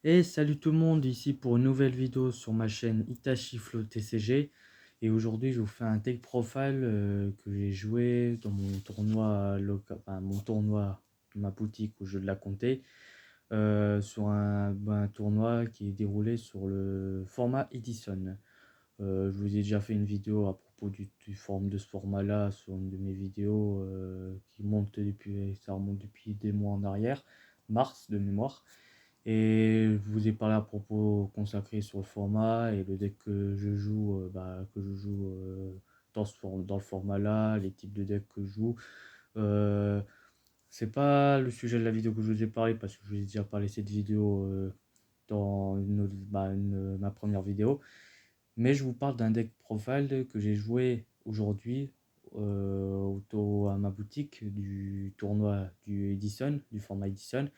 Et salut tout le monde, ici pour une nouvelle vidéo sur ma chaîne Itachi Flow TCG. Et aujourd'hui, je vous fais un deck profile que j'ai joué dans mon tournoi local, enfin, mon tournoi, ma boutique au jeu de la comté, sur un tournoi qui est déroulé sur le format Edison. Je vous ai déjà fait une vidéo à propos de ce format-là sur une de mes vidéos ça remonte depuis des mois en arrière, mars de mémoire. Et je vous ai parlé à propos consacré sur le format et le deck que je joue, dans le format là, les types de decks que je joue. Euh, c'est pas le sujet de la vidéo que je vous ai parlé parce que je vous ai déjà parlé de cette vidéo dans ma première vidéo. Mais je vous parle d'un deck profile que j'ai joué aujourd'hui à ma boutique du tournoi du Edison, du format Edison.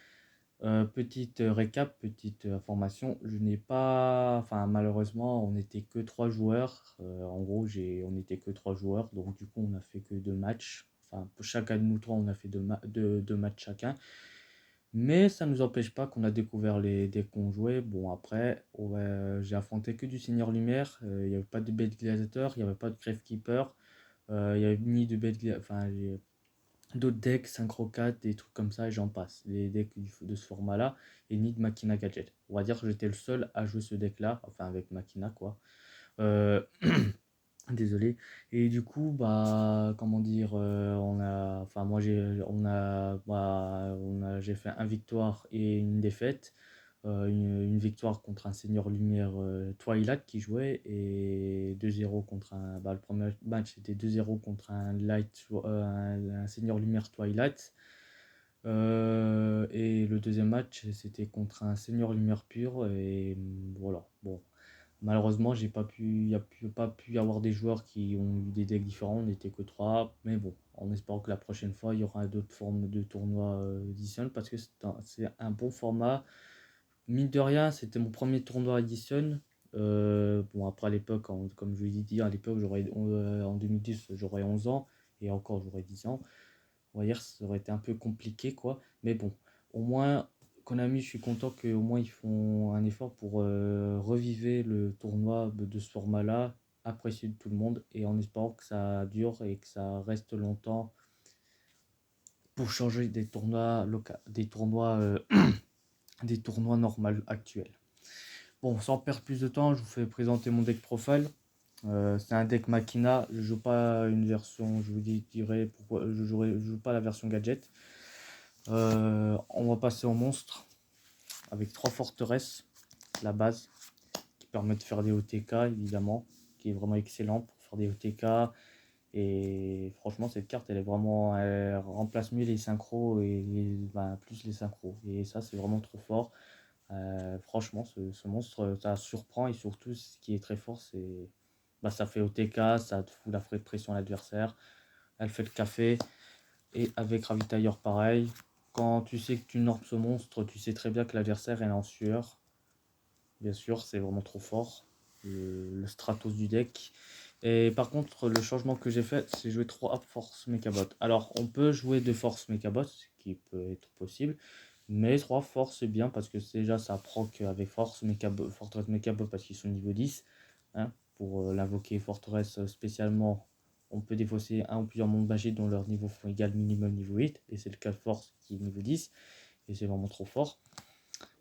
Petite récap, petite information, je n'ai pas, enfin malheureusement on n'était que trois joueurs, en gros on n'était que trois joueurs, donc du coup on a fait que deux matchs, enfin pour chacun de nous trois on a fait deux matchs chacun, mais ça ne nous empêche pas qu'on a découvert les decks qu'on jouait. Bon après, ouais, j'ai affronté que du Seigneur Lumière, il n'y avait pas de bête gladiateur, il n'y avait pas de Gravekeeper, il n'y avait ni de bête enfin d'autres decks, Synchro 4, des trucs comme ça, et j'en passe. Les decks de ce format-là, et ni de Machina Gadget. On va dire que j'étais le seul à jouer ce deck-là, enfin avec Machina, quoi. Euh, Désolé. Et du coup, bah, comment dire, enfin, moi, j'ai fait un victoire et une défaite. Une victoire contre un Seigneur Lumière Twilight qui jouait et 2-0 contre le premier match c'était 2-0 contre un Seigneur Lumière Twilight. Et le deuxième match c'était contre un Seigneur Lumière pur et voilà. Bon, malheureusement il n'y a pas pu y avoir des joueurs qui ont eu des decks différents, on n'était que trois, mais bon, en espérant que la prochaine fois il y aura d'autres formes de tournois Edition parce que c'est un bon format. Mine de rien, c'était mon premier tournoi Edition. Bon, après à l'époque, comme je vous l'ai dit, à l'époque, en 2010, j'aurais 11 ans, et encore, j'aurais 10 ans. On va dire que ça aurait été un peu compliqué, quoi. Mais bon, au moins, Konami, je suis content qu'au moins ils font un effort pour reviver le tournoi de ce format-là, apprécié de tout le monde, et en espérant que ça dure et que ça reste longtemps pour changer des tournois locaux, des tournois normaux actuels. Bon, sans perdre plus de temps, je vous fais présenter mon deck profile. C'est un deck Machina. Je joue pas une version, je vous dirai pourquoi je joue pas la version gadget. On va passer au monstre avec trois forteresses, la base, qui permet de faire des OTK évidemment, qui est vraiment excellent pour faire des OTK. Et franchement, cette carte, elle remplace mieux les synchros plus les synchros. Et ça, c'est vraiment trop fort. Franchement, ce monstre, ça surprend et surtout, ce qui est très fort, c'est ça fait OTK, ça te fout la pression à l'adversaire. Elle fait le café et avec ravitailleur pareil. Quand tu sais que tu normes ce monstre, tu sais très bien que l'adversaire est en sueur. Bien sûr, c'est vraiment trop fort. Le Stratos du deck. Et par contre, le changement que j'ai fait, c'est jouer 3 Force Mechabot. Alors, on peut jouer 2 Force Mechabot, ce qui peut être possible. Mais 3 Force, c'est bien parce que déjà, ça proc avec Fortress Mechabot parce qu'ils sont niveau 10. Hein, pour l'invoquer Fortress spécialement, on peut défausser un ou plusieurs mondes magiques dont leur niveau font égal minimum niveau 8. Et c'est le cas de Force qui est niveau 10. Et c'est vraiment trop fort.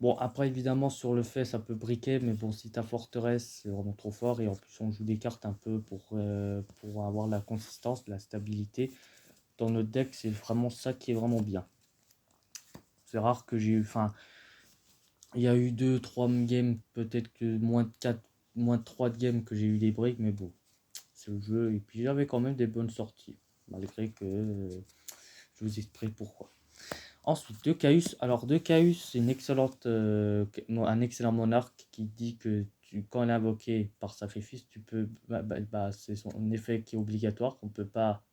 Bon, après, évidemment, sur le fait, ça peut briquer, mais bon, si ta forteresse, c'est vraiment trop fort. Et en plus, on joue des cartes un peu pour avoir la consistance, la stabilité. Dans notre deck, c'est vraiment ça qui est vraiment bien. C'est rare que j'ai eu. Enfin, il y a eu 2-3 games, peut-être que moins de 3 de games que j'ai eu des breaks, mais bon, c'est le jeu. Et puis, j'avais quand même des bonnes sorties, malgré que je vous explique pourquoi. Ensuite, De Caus. Alors, De Caus, c'est un excellent monarque qui dit que quand elle est invoquée par sacrifice, tu peux. C'est son effet qui est obligatoire. On peut pas.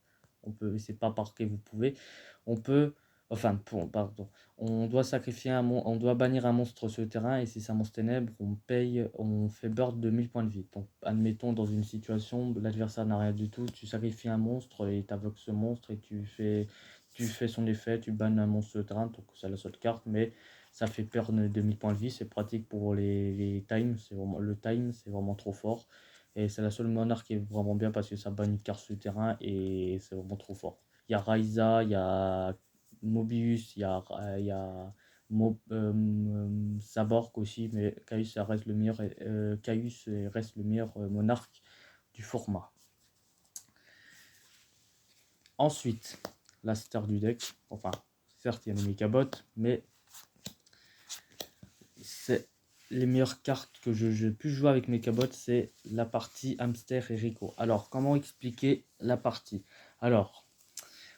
C'est pas par que vous pouvez. On peut. Enfin, pardon. On doit on doit bannir un monstre sur le terrain et si c'est un monstre ténèbre, on fait burn de 1000 points de vie. Donc, admettons dans une situation, l'adversaire n'a rien du tout, tu sacrifies un monstre et tu invoques ce monstre et tu fais son effet, tu bannes un monstre sur le terrain, donc c'est la seule carte, mais Ça fait perdre 2000 points de vie. C'est pratique pour les times. Le time, c'est vraiment trop fort. Et c'est la seule monarque qui est vraiment bien parce que ça banne une carte sur le terrain et c'est vraiment trop fort. Il y a Raiza, il y a Mobius, il y a Saborg aussi, mais Caius ça reste le meilleur, Caius reste le meilleur monarque du format. Ensuite, la star du deck, enfin, certes, il y a les mécabots, mais c'est les meilleures cartes que je pu jouer avec Mechabots, c'est la partie Hamster et Rico. Alors, comment expliquer la partie? Alors,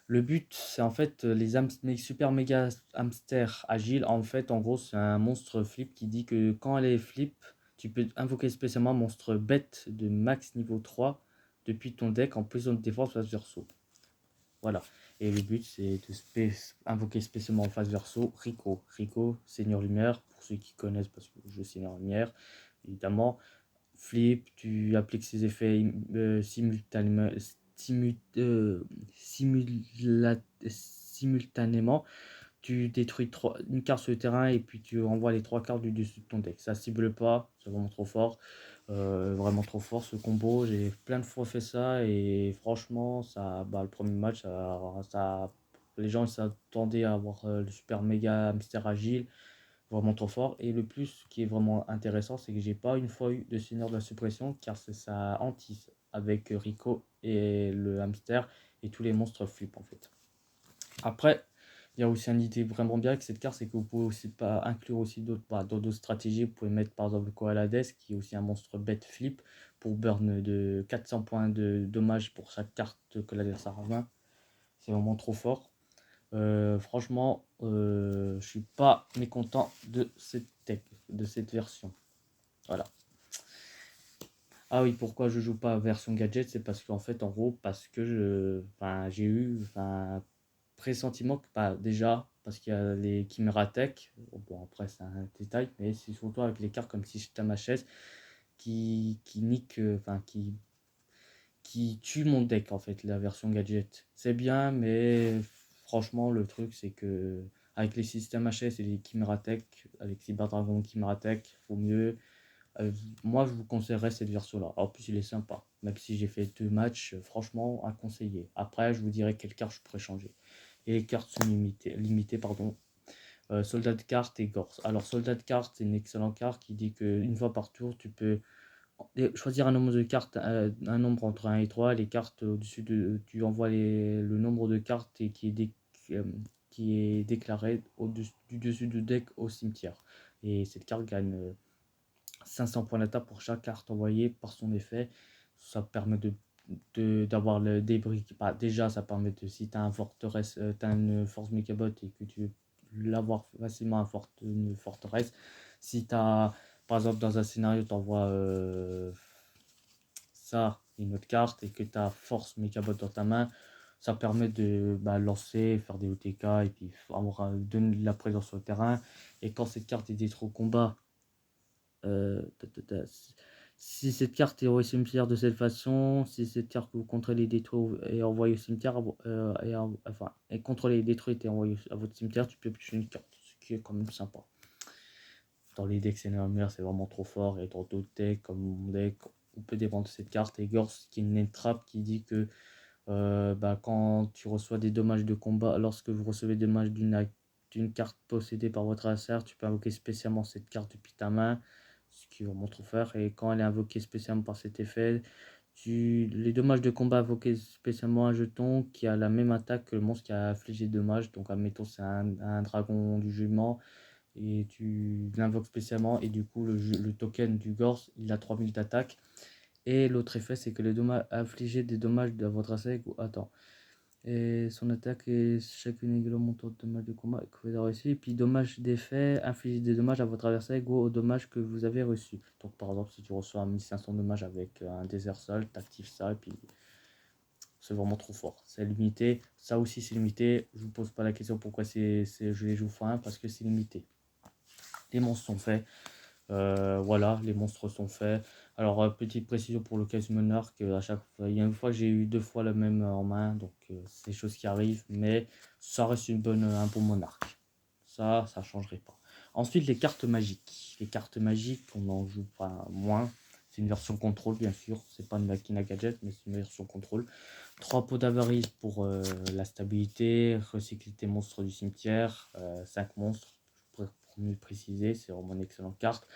le but, c'est en fait les super méga hamsters agiles. En fait, en gros, c'est un monstre flip qui dit que quand elle est flip, tu peux invoquer spécialement un monstre bête de max niveau 3 depuis ton deck en position de défense face verso. Voilà. Et le but, c'est de invoquer spécialement en phase verso Rico. Rico, Seigneur Lumière, pour ceux qui connaissent, parce que je Seigneur Lumière, évidemment. Flip, tu appliques ses effets simultanément, simultanément. Tu détruis une carte sur le terrain et puis tu envoies les 3 cartes du dessus de ton deck. Ça cible pas, c'est vraiment trop fort ce combo. J'ai plein de fois fait ça et franchement, le premier match, les gens s'attendaient à avoir le super méga hamster agile, vraiment trop fort. Et le plus qui est vraiment intéressant, c'est que j'ai pas une fois eu de Seigneur de la Suppression car c'est ça anti avec Rico et le hamster et tous les monstres flip en fait. Après, il y a aussi une idée vraiment bien avec cette carte, c'est que vous pouvez aussi pas inclure aussi d'autres stratégies. Vous pouvez mettre par exemple le Koalades, qui est aussi un monstre bête flip, pour burn de 400 points de dommage pour chaque carte que l'adversaire a main. C'est vraiment trop fort. Franchement, je suis pas mécontent de cette tech, de cette version. Voilà. Ah oui, pourquoi je joue pas version gadget, c'est parce qu'en fait, en gros, parce que j'ai eu, pressentiment que, déjà, parce qu'il y a les Chimera Tech, bon après c'est un détail, mais c'est surtout avec les cartes comme System HS qui nique, qui tue mon deck en fait, la version gadget. C'est bien, mais franchement, le truc c'est que avec les systèmes HS et les Chimera Tech, avec Cyber Dragon Chimera Tech, faut mieux. Moi, je vous conseillerais cette version-là. En plus, il est sympa. Même si j'ai fait 2 matchs, franchement, à conseiller. Après, je vous dirai quelle carte je pourrais changer. Et les cartes sont limitées pardon. Soldat de carte et Gorse. Alors, Soldat de carte, c'est une excellente carte qui dit qu'une fois par tour, tu peux choisir un nombre de cartes, un nombre entre 1 et 3. Les cartes au-dessus tu envoies le nombre de cartes et euh, qui est déclaré du dessus du deck au cimetière. Et cette carte gagne 500 points d'attaque pour chaque carte envoyée par son effet. Ça permet d'avoir le débris. Déjà, ça permet de, si tu as une force mécabot et que tu veux l'avoir facilement une forteresse, si tu as, par exemple, dans un scénario, tu envoies une autre carte et que tu as force mécabot dans ta main, ça permet de lancer, faire des OTK et puis donner de la présence sur le terrain. Et quand cette carte est détruite au combat, euh, si cette carte est au cimetière de cette façon, si cette carte que vous contrôlez est détruite et envoyée au cimetière, et contrôlée et détruite et envoyée à votre cimetière, tu peux piocher une carte, ce qui est quand même sympa. Dans les decks c'est vraiment trop fort, et dans d'autres decks comme mon deck, on peut dépendre de cette carte. Et Gorse qui est une trap qui dit que quand tu reçois des dommages de combat, lorsque vous recevez des dommages d'une carte possédée par votre adversaire, tu peux invoquer spécialement cette carte depuis ta main, ce qui est vraiment trop fort. Et quand elle est invoquée spécialement par cet effet, les dommages de combat invoqués spécialement un jeton qui a la même attaque que le monstre qui a affligé dommages. Donc admettons c'est un dragon du jugement et tu l'invoques spécialement, et du coup le token du Gorse il a 3000 d'attaque. Et l'autre effet, c'est que les dommages infliger des dommages à votre adversaire. Attends. Et son attaque est chacune égale au montant de dommages de combat que vous avez reçu. Et puis dommages d'effet, infliger des dommages à votre adversaire égaux aux dommages que vous avez reçus. Donc par exemple, si tu reçois 1500 dommages avec un désert sol, t'actives ça et puis c'est vraiment trop fort. C'est limité. Ça aussi c'est limité. Je vous pose pas la question pourquoi je les joue fin, parce que c'est limité. Les monstres sont faits. Voilà, les monstres sont faits. Alors, petite précision pour le Chaos Monarch, à chaque fois, il y a une fois que j'ai eu 2 fois le même en main, donc c'est des choses qui arrivent, mais ça reste un bon monarque. Ça changerait pas. Ensuite, les cartes magiques. Les cartes magiques, on en joue pas moins. C'est une version contrôle, bien sûr. C'est pas une machine à gadget, mais c'est une version contrôle. 3 pots d'avarice pour la stabilité. Recycler tes monstres du cimetière. 5 monstres, pour mieux préciser. C'est vraiment une excellente carte.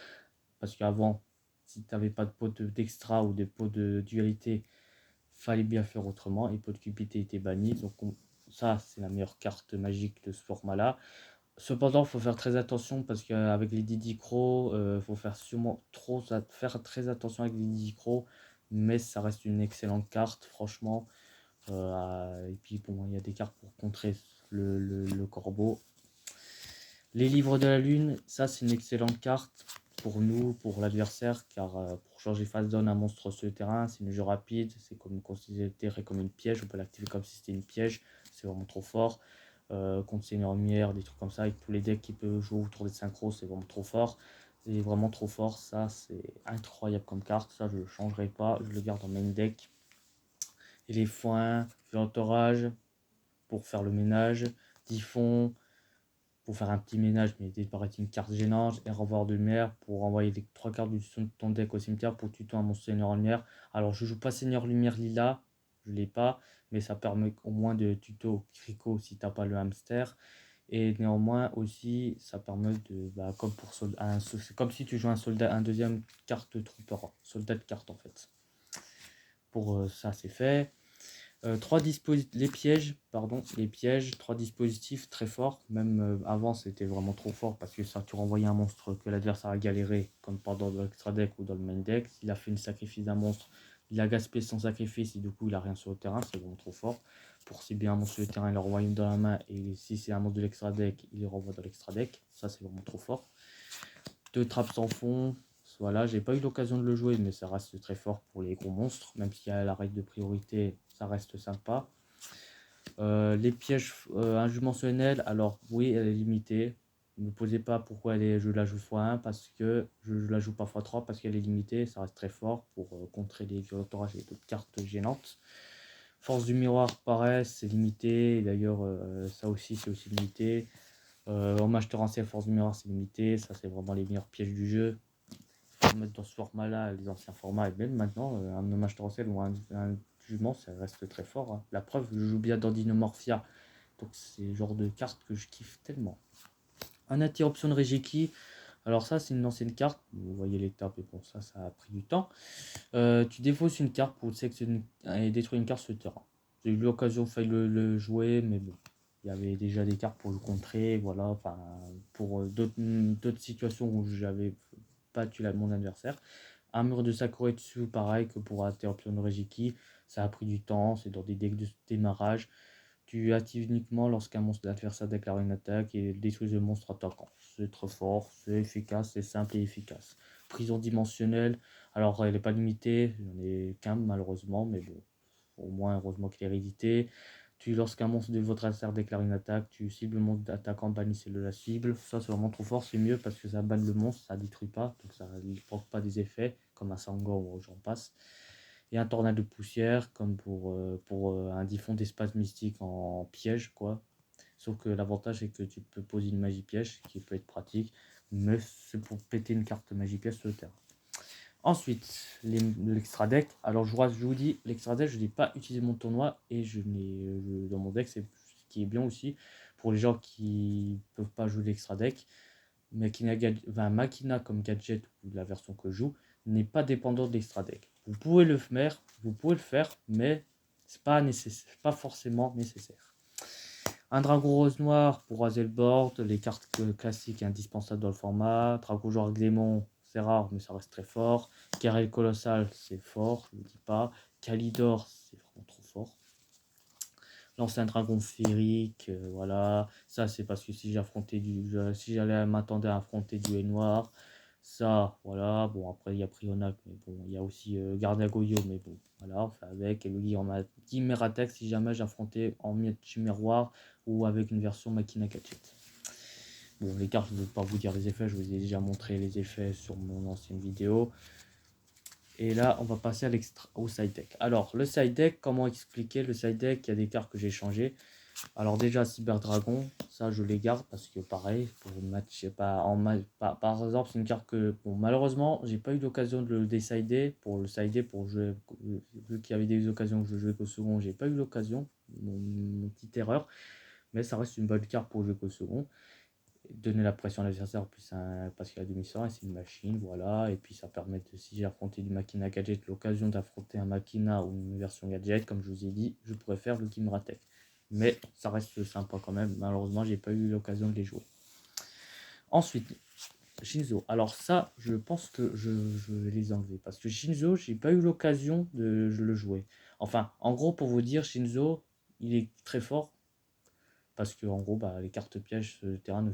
Parce qu'avant, si tu n'avais pas de pot d'extra ou des pots de dualité, fallait bien faire autrement. Et pot de cupidité était banni. Donc ça, c'est la meilleure carte magique de ce format-là. Cependant, il faut faire très attention parce qu'avec les Didicro, il faut faire faire très attention avec les Didicro, mais ça reste une excellente carte, franchement. Et puis bon, il y a des cartes pour contrer le corbeau. Les livres de la lune, ça c'est une excellente carte pour nous, pour l'adversaire, car pour changer phase zone un monstre sur le terrain, c'est une jeu rapide, c'est comme considéré comme une piège, on peut l'activer comme si c'était une piège, c'est vraiment trop fort. Contre Seigneur Lumière, des trucs comme ça, avec tous les decks qui peuvent jouer autour des synchros, c'est vraiment trop fort. C'est vraiment trop fort, ça c'est incroyable comme carte, ça je ne le changerai pas, je le garde en main deck. Et les foins, entourage pour faire le ménage, Typhon pour faire un petit ménage, mais disparaître une carte gênante, et revoir de lumière pour envoyer les 3 cartes de ton deck au cimetière pour tuer un monstre Seigneur Lumière. Alors je joue pas Seigneur Lumière Lila, je l'ai pas, mais ça permet au moins de tuto Crico si t'as pas le hamster. Et néanmoins aussi, ça permet de, comme pour soldat, c'est comme si tu joues un soldat, un deuxième carte trooper, soldat de carte en fait. Pour ça c'est fait. Les pièges, 3 dispositifs très forts. Même avant, c'était vraiment trop fort parce que ça, tu renvoyais un monstre que l'adversaire a galéré, comme pendant l'extra deck ou dans le main deck. S'il a fait une sacrifice d'un monstre, il a gaspé son sacrifice et du coup, il a rien sur le terrain. C'est vraiment trop fort. Pour cibler un monstre sur le terrain, il le renvoie dans la main. Et si c'est un monstre de l'extra deck, il le renvoie dans l'extra deck. Ça, c'est vraiment trop fort. 2 trappes sans fond. Voilà, j'ai pas eu l'occasion de le jouer, mais ça reste très fort pour les gros monstres. Même s'il y a la règle de priorité, ça reste sympa. Les pièges injumensionnels, alors oui, elle est limitée. Ne me posez pas pourquoi je la joue x1, parce que je la joue pas x3 parce qu'elle est limitée. Ça reste très fort pour contrer les violatorages et d'autres cartes gênantes. Force du miroir, pareil, c'est limité. D'ailleurs, ça aussi, c'est aussi limité. Hommage torrentiel, force du miroir, c'est limité. Ça, c'est vraiment les meilleurs pièges du jeu. Mettre dans ce format-là, les anciens formats, et même maintenant, un hommage torrentiel ou un jugement, ça reste très fort. Hein. La preuve, je joue bien dans Dinomorphia, donc c'est le genre de carte que je kiffe tellement. Un interruption de Regeki, alors ça c'est une ancienne carte, vous voyez l'étape, et bon ça a pris du temps. Tu défausses une carte pour sélectionner et détruire une carte sur le terrain. J'ai eu l'occasion de le jouer, mais bon, il y avait déjà des cartes pour le contrer, voilà, enfin pour d'autres situations où j'avais battu mon adversaire. Un mur de Sakuretsu, pareil que pour interruption de Regeki, ça a pris du temps, c'est dans des decks de démarrage. Tu actives uniquement lorsqu'un monstre adversaire déclare une attaque et détruit le monstre attaquant. C'est trop fort, c'est efficace, c'est simple et efficace. Prison dimensionnelle, alors elle n'est pas limitée, j'en ai qu'un malheureusement, mais bon, au moins heureusement qu'il est réédité. Lorsqu'un monstre de votre adversaire déclare une attaque, tu cibles le monstre attaquant, bannissez de la cible. Ça c'est vraiment trop fort, c'est mieux parce que ça banne le monstre, ça détruit pas, donc ça ne provoque pas des effets comme un Sango ou j'en passe. Et un tornade de poussière comme pour un Typhon d'espace mystique en piège quoi. Sauf que l'avantage c'est que tu peux poser une magie piège qui peut être pratique, mais c'est pour péter une carte magie piège sur le terrain. Ensuite, l'extra deck. Alors je vous dis, l'extra deck, je n'ai pas utilisé mon tournoi et dans mon deck, c'est ce qui est bien aussi pour les gens qui peuvent pas jouer l'extra deck. Machina comme gadget ou la version que je joue n'est pas dépendant de l'extra deck. Vous pouvez le faire, mais c'est pas nécessaire, pas forcément nécessaire. Un dragon rose noir pour raser le board, les cartes classiques indispensables dans le format. Dragon joueur Glémon, c'est rare, mais ça reste très fort. Karel Colossal, c'est fort, je ne dis pas. Kalidor, c'est vraiment trop fort. L'ancien dragon féerique, voilà. Ça, c'est parce que si j'allais m'attendre à affronter du haie noir, ça, voilà. Bon, après, il y a Prionac, mais bon, il y a aussi Gardagoyo, mais bon, voilà, on fait avec. Et lui, on m'a dit Meratex si jamais j'affrontais en miroir ou avec une version Machina Gadget. Bon, les cartes, je ne vais pas vous dire les effets, je vous ai déjà montré les effets sur mon ancienne vidéo. Et là, on va passer au side deck. Alors, le side deck, comment expliquer le side deck? Il y a des cartes que j'ai changées. Alors déjà, Cyberdragon, ça je les garde parce que pareil, pour match, pas en par exemple, c'est une carte que, bon, malheureusement, j'ai pas eu l'occasion de le décider, pour le sider, pour jouer, vu qu'il y avait des occasions que je jouais qu'au second, j'ai pas eu l'occasion, mon petite erreur, mais ça reste une bonne carte pour jouer qu'au second. Donner la pression à l'adversaire, parce qu'il a demi-sort, et c'est une machine, voilà, et puis ça permet de, si j'ai affronté du Machina Gadget, l'occasion d'affronter un Machina ou une version Gadget, comme je vous ai dit, je pourrais faire le Kimratek. Mais ça reste sympa quand même, malheureusement, j'ai pas eu l'occasion de les jouer. Ensuite, Shinzo. Alors ça, je pense que je vais les enlever, parce que Shinzo, j'ai pas eu l'occasion de le jouer. Enfin, en gros, pour vous dire, Shinzo, il est très fort, parce que en gros, bah, les cartes pièges sur le terrain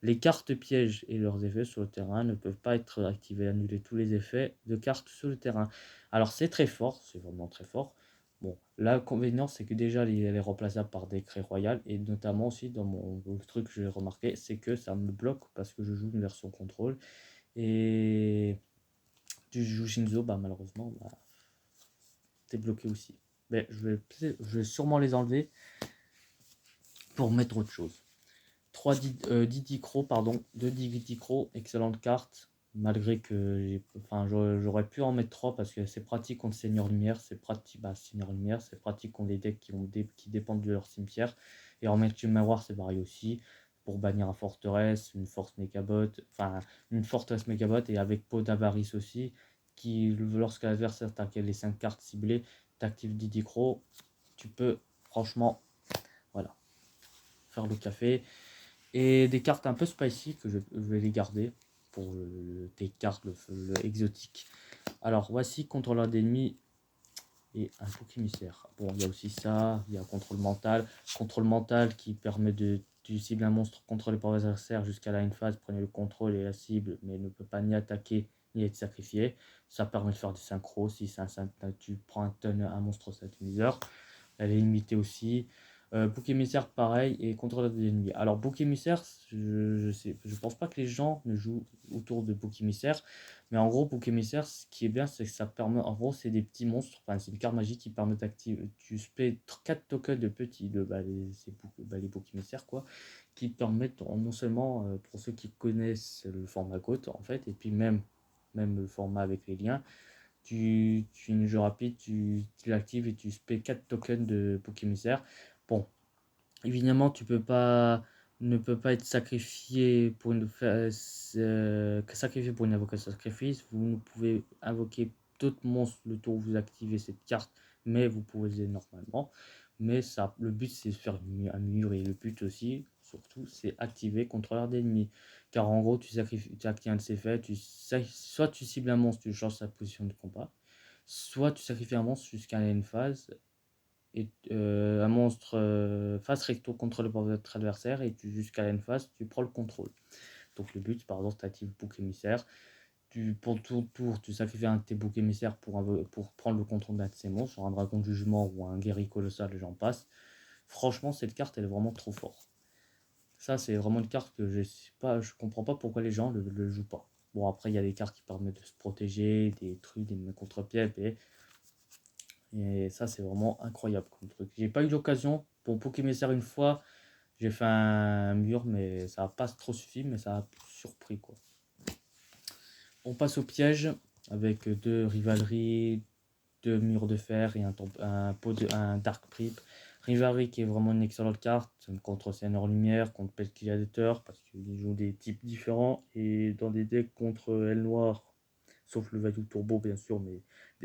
les cartes pièges et leurs effets sur le terrain ne peuvent pas être activés, annuler tous les effets de cartes sur le terrain. Alors c'est très fort, c'est vraiment très fort. Bon, l'inconvénient c'est que déjà elle est remplaçable par décret royal, et notamment aussi dans le truc que j'ai remarqué, c'est que ça me bloque parce que je joue une version contrôle, et tu joues Shinzo, bah malheureusement, bah, t'es bloqué aussi. Mais je vais sûrement les enlever pour mettre autre chose. 3 Didi Crow, pardon, 2 Didi Crow, excellente carte. Malgré que enfin, j'aurais pu en mettre 3 parce que c'est pratique contre Seigneur Lumière, c'est pratique, bah, Seigneur Lumière, c'est pratique contre les decks qui dépendent de leur cimetière. Et en mettre une miroir, c'est pareil aussi. Pour bannir un forteresse, une force mégabot, enfin une forteresse mégabot, et avec Peau d'Avarice aussi, qui lorsque l'adversaire t'active les 5 cartes ciblées, t'actives Didi Crow, tu peux franchement, voilà, faire le café. Et des cartes un peu spicy que je vais les garder pour tes cartes, le exotique. Alors voici contrôleur d'ennemis et un bouc émissaire. Bon, il y a aussi ça, il y a contrôle mental. Contrôle mental qui permet de tu cibles un monstre contrôlé par l'adversaire jusqu'à la une phase, prenez le contrôle et la cible, mais ne peut pas ni attaquer ni être sacrifié. Ça permet de faire des synchros. Si tu prends un monstre synthétiseur, elle est limitée aussi. Bouc émissaire, pareil, et contrôleur des ennemis. Alors, bouc émissaire, je pense pas que les gens ne jouent autour de bouc émissaire, mais en gros, bouc émissaire, ce qui est bien, c'est que ça permet, en gros, c'est des petits monstres, enfin, c'est une carte magique qui permet d'activer, tu payes 4 tokens de petits, les boucs émissaires, quoi, qui permettent, non seulement, pour ceux qui connaissent le format GOAT, en fait, et puis même le format avec les liens, une jeu rapide, tu l'actives et tu payes 4 tokens de bouc émissaire. Bon, évidemment, ne peux pas être sacrifié pour sacrifié pour une invocation sacrifice. Vous ne pouvez invoquer d'autres monstres le tour où vous activez cette carte, mais vous pouvez normalement. Mais ça, le but c'est de faire un mur, et le but aussi, surtout, c'est activer contrôleur d'ennemis. Car en gros, tu actives un de ces faits, soit tu cibles un monstre, tu changes sa position de combat, soit tu sacrifies un monstre jusqu'à une phase, et un monstre face recto contrôlé par votre adversaire, et jusqu'à la phase, tu prends le contrôle. Donc le but, par exemple, tu actives bouc émissaire. Pour ton tour, tu sacrifies un de tes boucs émissaires pour prendre le contrôle d'un de ces monstres, sur un dragon de jugement ou un guerrier colossal, et j'en passe. Franchement, cette carte, elle est vraiment trop forte. Ça, c'est vraiment une carte que je comprends pas pourquoi les gens le jouent pas. Bon, après, il y a des cartes qui permettent de se protéger, des trucs, des contre-pieds, et ça, c'est vraiment incroyable comme truc. J'ai pas eu l'occasion. Pour Pokémesser une fois, j'ai fait un mur, mais ça n'a pas trop suffi, mais ça a surpris, quoi. On passe au piège avec deux rivaleries, deux murs de fer et un Dark Prip. Rivalry qui est vraiment une excellente carte contre Seigneur Lumière, contre Pelkillator, parce qu'il joue des types différents, et dans des decks contre Aile Noire, sauf le Value Turbo bien sûr, mais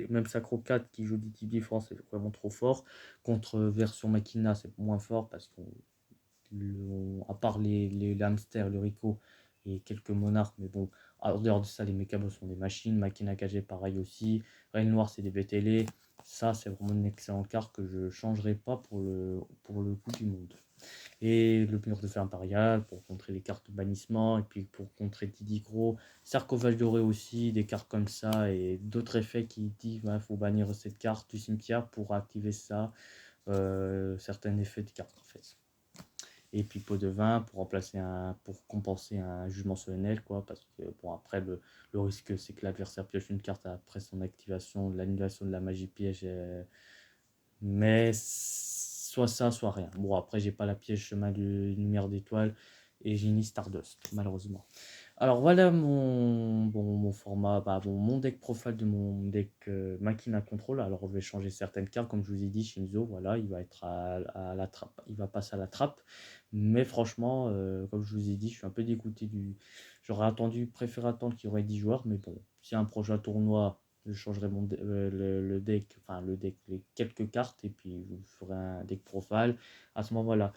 même Sacro 4 qui joue des types différents, c'est vraiment trop fort. Contre version Machina, c'est moins fort parce qu'on, à part les hamsters, le Rico et quelques monarques, mais bon, en dehors de ça, les mécabos sont des machines. Machina KG, pareil aussi. Reine Noire, c'est des BTL. Ça, c'est vraiment une excellente carte que je ne changerai pas pour le coup du monde. Et le mur de fer impérial pour contrer les cartes de bannissement, et puis pour contrer Didi Gros, Sarcophage doré aussi, des cartes comme ça, et d'autres effets qui disent qu'il faut bannir cette carte du cimetière pour activer ça, certains effets de cartes en fait. Et puis pot de vin pour compenser un jugement solennel, quoi, parce que bon, après le risque c'est que l'adversaire pioche une carte après son activation, l'annulation de la magie piège, mais soit ça, soit rien. Bon, après, j'ai pas la pièce chemin de lumière d'étoile et j'ai ni Stardust, malheureusement. Alors voilà mon format, mon deck profile de mon deck Machina Control. Alors je vais changer certaines cartes, comme je vous ai dit, Shinzo, voilà, il va être à la trappe, il va passer à la trappe. Mais franchement, comme je vous ai dit, je suis un peu dégoûté du. Préféré attendre qu'il y aurait 10 joueurs, mais bon, si un prochain tournoi, je changerai le deck, enfin le deck, les quelques cartes, et puis je vous ferai un deck profile à ce moment-là.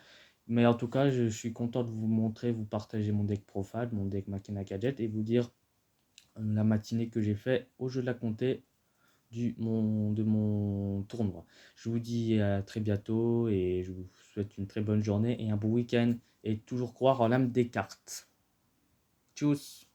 Mais en tout cas, je suis content de vous montrer, vous partager mon deck profile, mon deck Machina Gadget et vous dire la matinée que j'ai fait au jeu de la comté de mon tournoi. Je vous dis à très bientôt et je vous souhaite une très bonne journée et un bon week-end et toujours croire en l'âme des cartes. Tchuss!